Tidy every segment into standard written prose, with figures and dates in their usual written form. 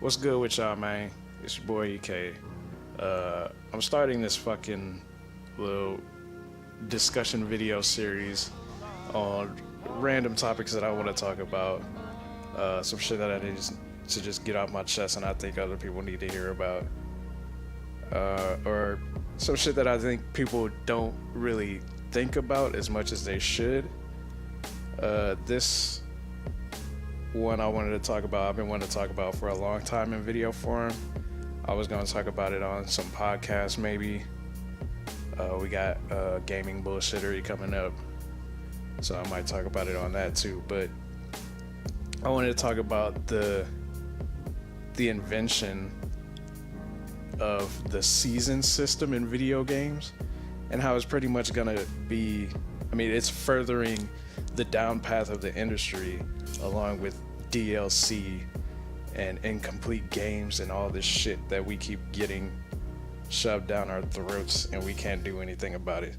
What's good with y'all, man? It's your boy EK. I'm starting this fucking little discussion video series on random topics that I want to talk about. Some shit that I need to just get off my chest and I think other people need to hear about. Or some shit that I think people don't really think about as much as they should. This one I wanted to talk about, I've been wanting to talk about for a long time in video form. I was going to talk about it on some podcasts maybe. We got gaming bullshittery coming up, so I might talk about it on that too. But I wanted to talk about the invention of the season system in video games and how it's pretty much gonna be, I mean, it's furthering the down path of the industry along with DLC and incomplete games and all this shit that we keep getting shoved down our throats and we can't do anything about it.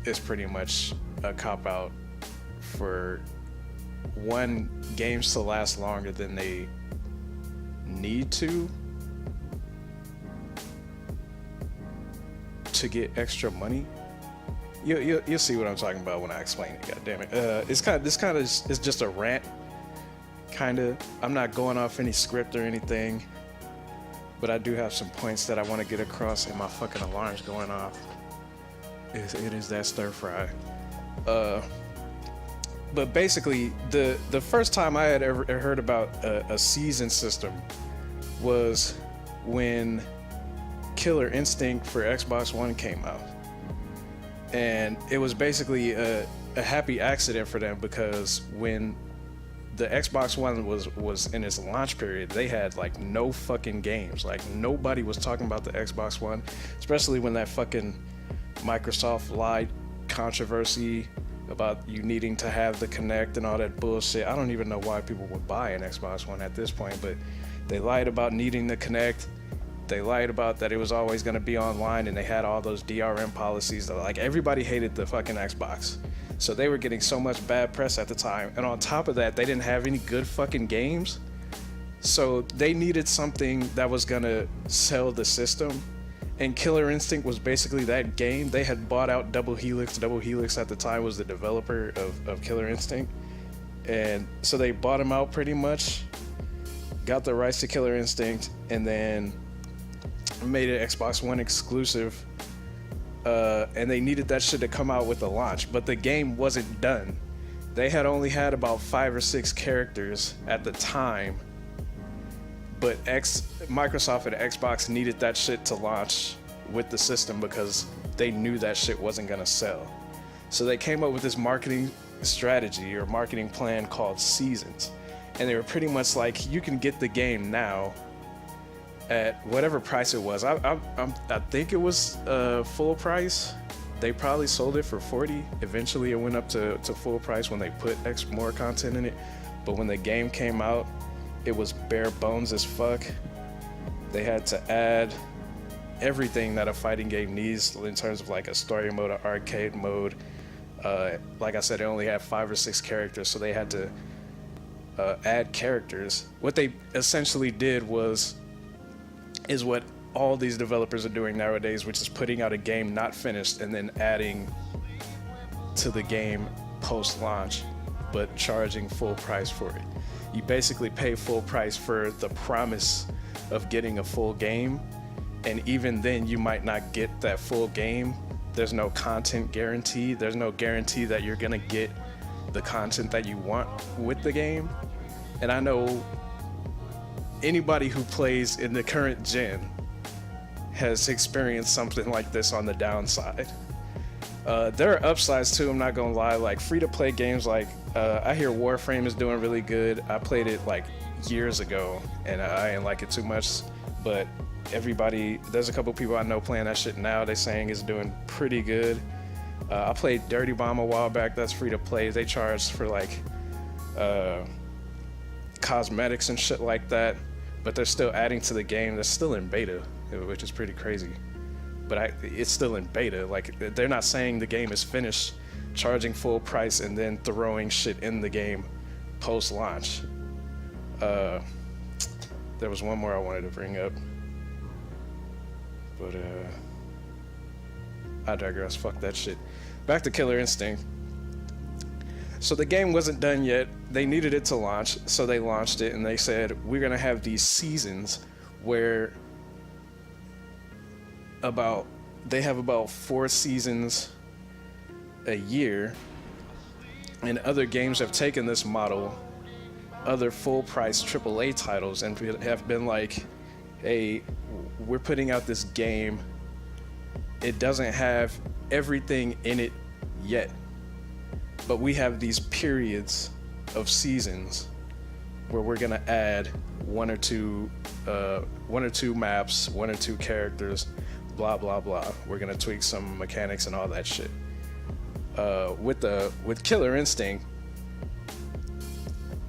It's pretty much a cop-out for one, games to last longer than they need to get extra money. You'll see what I'm talking about when I explain it. God damn it! This kind of is just a rant. Kinda. I'm not going off any script or anything, but I do have some points that I want to get across, and my fucking alarm's going off. It is that stir fry. But basically, the first time I had ever heard about a season system was when Killer Instinct for Xbox One came out. And it was basically a happy accident for them, because when the Xbox One was in its launch period, they had like no fucking games. Like nobody was talking about the Xbox One, especially when that fucking Microsoft lied controversy about you needing to have the Kinect and all that bullshit. I don't even know why people would buy an Xbox One at this point, but they lied about needing the Kinect. They lied about that it was always going to be online, and they had all those DRM policies that, like, everybody hated the fucking Xbox. So they were getting so much bad press at the time. And on top of that, they didn't have any good fucking games. So they needed something that was going to sell the system. And Killer Instinct was basically that game. They had bought out Double Helix. Double Helix at the time was the developer of Killer Instinct. And so they bought him out pretty much, got the rights to Killer Instinct, and then made it Xbox One exclusive, and they needed that shit to come out with the launch, but the game wasn't done. They had only had about 5 or 6 characters at the time, but Microsoft and Xbox needed that shit to launch with the system because they knew that shit wasn't gonna sell. So they came up with this marketing strategy or marketing plan called Seasons, and they were pretty much like, you can get the game now at whatever price it was. I think it was full price. They probably sold it for $40. Eventually it went up to full price when they put more content in it. But when the game came out, it was bare bones as fuck. They had to add everything that a fighting game needs in terms of like a story mode, an arcade mode. Like I said, it only had 5 or 6 characters, so they had to add characters. What they essentially did is what all these developers are doing nowadays, which is putting out a game not finished and then adding to the game post-launch, but charging full price for it. You basically pay full price for the promise of getting a full game, and even then you might not get that full game. There's no content guarantee. There's no guarantee that you're gonna get the content that you want with the game. And I know anybody who plays in the current gen has experienced something like this on the downside. There are upsides too, I'm not gonna lie. Like free-to-play games, like I hear Warframe is doing really good. I played it like years ago and I didn't like it too much, but there's a couple people I know playing that shit now. They saying it's doing pretty good. I played Dirty Bomb a while back. That's free-to-play. They charge for like cosmetics and shit like that, but they're still adding to the game. They're still in beta, which is pretty crazy, but it's still in beta. Like, they're not saying the game is finished, charging full price and then throwing shit in the game post-launch. Uh, there was one more I wanted to bring up, but I digress. Fuck that shit. Back to Killer Instinct. So the game wasn't done yet. They needed it to launch, so they launched it, and they said, we're gonna have these seasons where they have about 4 seasons a year, and other games have taken this model, other full-price AAA titles, and have been like, hey, we're putting out this game, it doesn't have everything in it yet, but we have these periods of seasons where we're gonna add one or two maps, 1 or 2 characters, blah blah blah. We're gonna tweak some mechanics and all that shit. With Killer Instinct,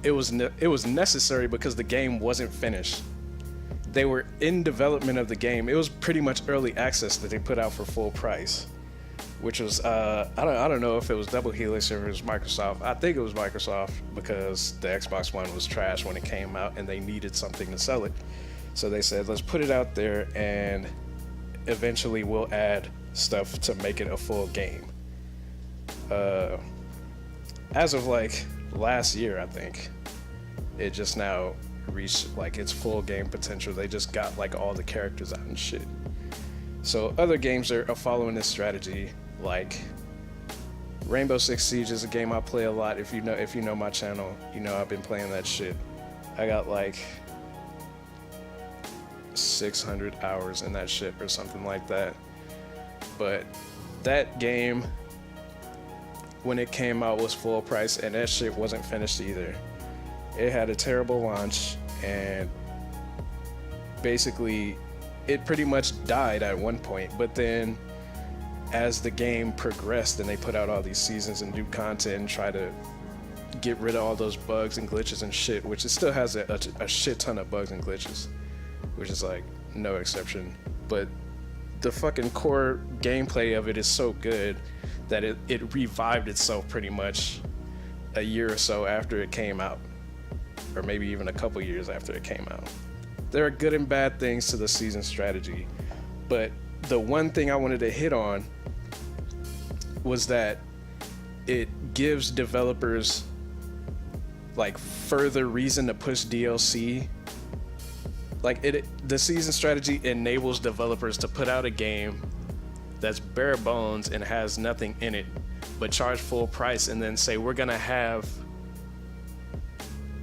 it was necessary because the game wasn't finished. They were in development of the game. It was pretty much early access that they put out for full price, which was I don't know if it was Double Helix or it was Microsoft. I think it was Microsoft because the Xbox One was trash when it came out and they needed something to sell it. So they said, let's put it out there and eventually we'll add stuff to make it a full game. As of like last year, I think it just now reached like its full game potential. They just got like all the characters out and shit. So other games are following this strategy. Like Rainbow Six Siege is a game I play a lot. If you know my channel, you know I've been playing that shit. I got like 600 hours in that shit or something like that. But that game, when it came out, was full price, and that shit wasn't finished either. It had a terrible launch, and basically it pretty much died at one point. But then as the game progressed and they put out all these seasons and new content and try to get rid of all those bugs and glitches and shit, which it still has a shit ton of bugs and glitches, which is like no exception, but the fucking core gameplay of it is so good that it revived itself pretty much a year or so after it came out, or maybe even a couple years after it came out. There are good and bad things to the season strategy, but the one thing I wanted to hit on was that it gives developers like further reason to push DLC. Like the season strategy enables developers to put out a game that's bare bones and has nothing in it, but charge full price and then say, we're gonna have,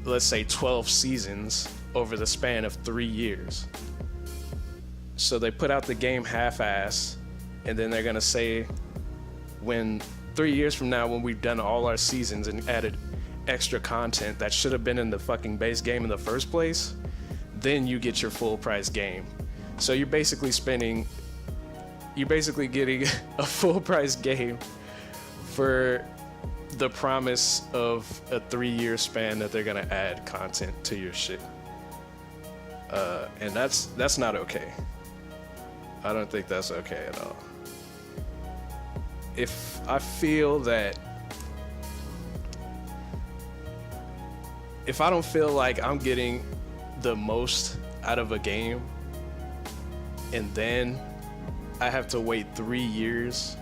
let's say, 12 seasons over the span of 3 years. So they put out the game half-ass, and then they're gonna say, when 3 years from now, when we've done all our seasons and added extra content that should have been in the fucking base game in the first place, then you get your full price game. So you're basically getting a full price game for the promise of a 3-year span that they're gonna add content to your shit. And that's not okay. I don't think that's okay at all. If I feel that, if I don't feel like I'm getting the most out of a game and then I have to wait 3 years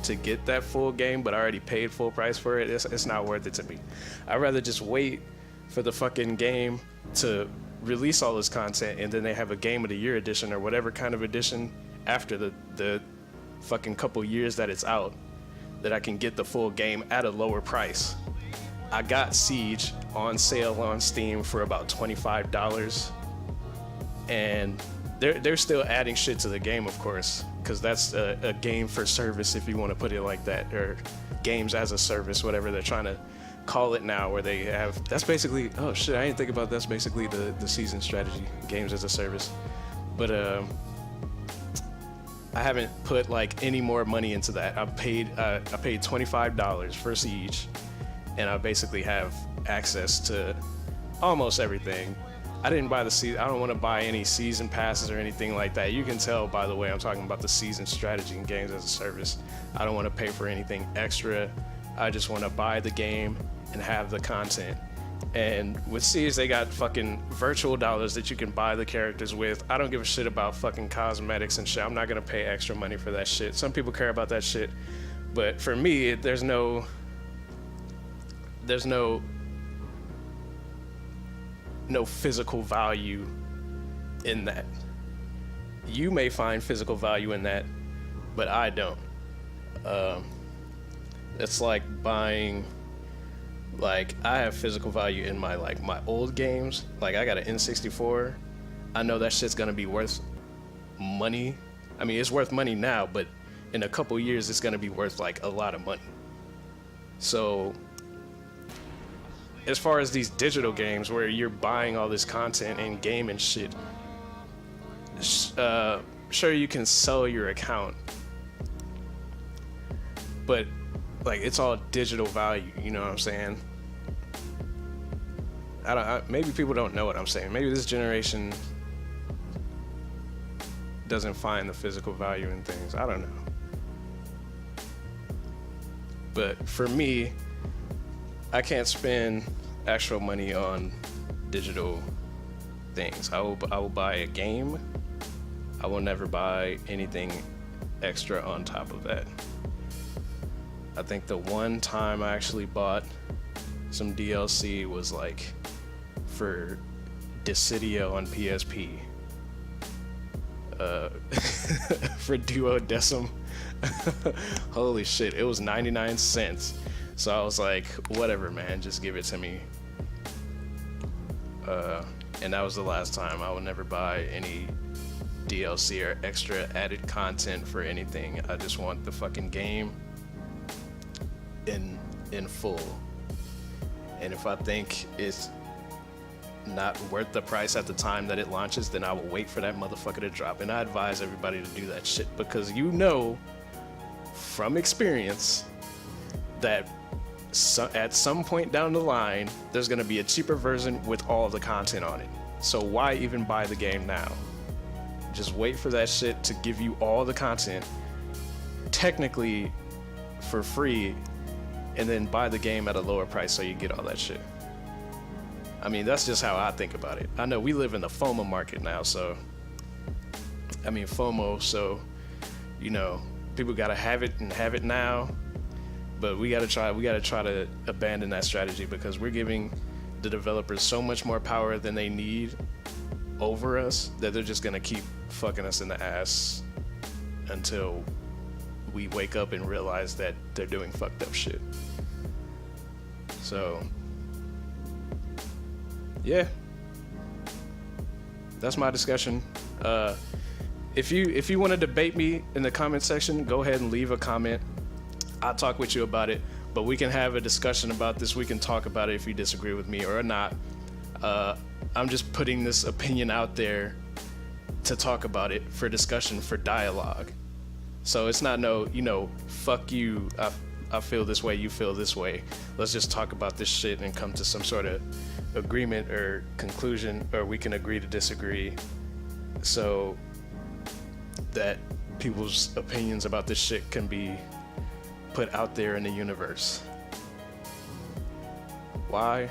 to get that full game, but I already paid full price for it, it's not worth it to me. I'd rather just wait for the fucking game to release all this content and then they have a Game of the Year edition or whatever kind of edition after the fucking couple years that it's out, that I can get the full game at a lower price. I got Siege on sale on Steam for about $25, and they're still adding shit to the game, of course, because that's a game for service, if you want to put it like that, or games as a service, whatever they're trying to call it now, where they have, that's basically, oh shit, I didn't think about that's basically the season strategy, games as a service. But I haven't put like any more money into that. I paid $25 for Siege, and I basically have access to almost everything. I didn't buy the season. I don't want to buy any season passes or anything like that. You can tell by the way I'm talking about the season strategy and games as a service. I don't want to pay for anything extra. I just want to buy the game and have the content. And with Siege, they got fucking virtual dollars that you can buy the characters with. I don't give a shit about fucking cosmetics and shit. I'm not gonna pay extra money for that shit. Some people care about that shit, but for me, there's no physical value in that. You may find physical value in that, but I don't. It's like buying, like, I have physical value in my old games. Like, I got an N64. I know that shit's gonna be worth money. I mean, it's worth money now, but in a couple years, it's gonna be worth like a lot of money. So, as far as these digital games where you're buying all this content in game and shit, sure, you can sell your account, but like, it's all digital value, you know what I'm saying? Maybe people don't know what I'm saying. Maybe this generation doesn't find the physical value in things. I don't know. But for me, I can't spend actual money on digital things. I will buy a game. I will never buy anything extra on top of that. I think the one time I actually bought some DLC was like for Dissidia on PSP. For Duodecim. Holy shit, it was 99 cents. So I was like, whatever, man, just give it to me. And that was the last time. I would never buy any DLC or extra added content for anything. I just want the fucking game in full. And if I think it's not worth the price at the time that it launches, then I will wait for that motherfucker to drop. And I advise everybody to do that shit, because you know from experience that at some point down the line there's going to be a cheaper version with all of the content on it. So why even buy the game now? Just wait for that shit to give you all the content technically for free, and then buy the game at a lower price so you get all that shit. I mean, that's just how I think about it. I know we live in the FOMO market now, so I mean FOMO, so you know, people gotta have it and have it now. But we gotta try to abandon that strategy, because we're giving the developers so much more power than they need over us that they're just gonna keep fucking us in the ass until we wake up and realize that they're doing fucked up shit. So yeah, that's my discussion. If you want to debate me in the comment section, go ahead and leave a comment. I'll talk with you about it, but we can have a discussion about this. We can talk about it if you disagree with me or not. I'm just putting this opinion out there to talk about it, for discussion, for dialogue. So it's not no, you know, fuck you, I feel this way, you feel this way. Let's just talk about this shit and come to some sort of agreement or conclusion, or we can agree to disagree, so that people's opinions about this shit can be put out there in the universe. Why?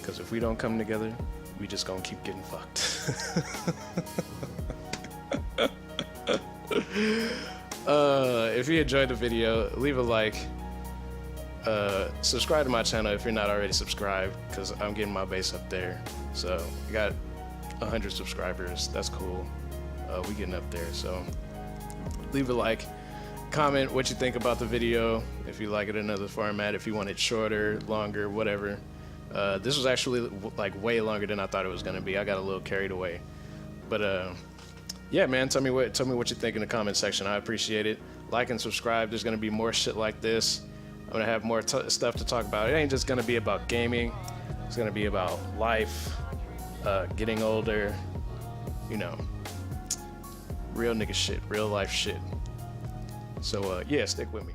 Because if we don't come together, we just gonna keep getting fucked. If you enjoyed the video, leave a like. Subscribe to my channel if you're not already subscribed, because I'm getting my base up there. So I got 100 subscribers. That's cool. We getting up there. So leave a like. Comment what you think about the video. If you like it in another format, if you want it shorter, longer, whatever. This was actually like way longer than I thought it was gonna be. I got a little carried away. But yeah, man, tell me what you think in the comment section. I appreciate it. Like and subscribe. There's gonna be more shit like this. I'm gonna have more stuff to talk about. It ain't just gonna be about gaming. It's gonna be about life, getting older, you know, real nigga shit, real life shit. So yeah, stick with me.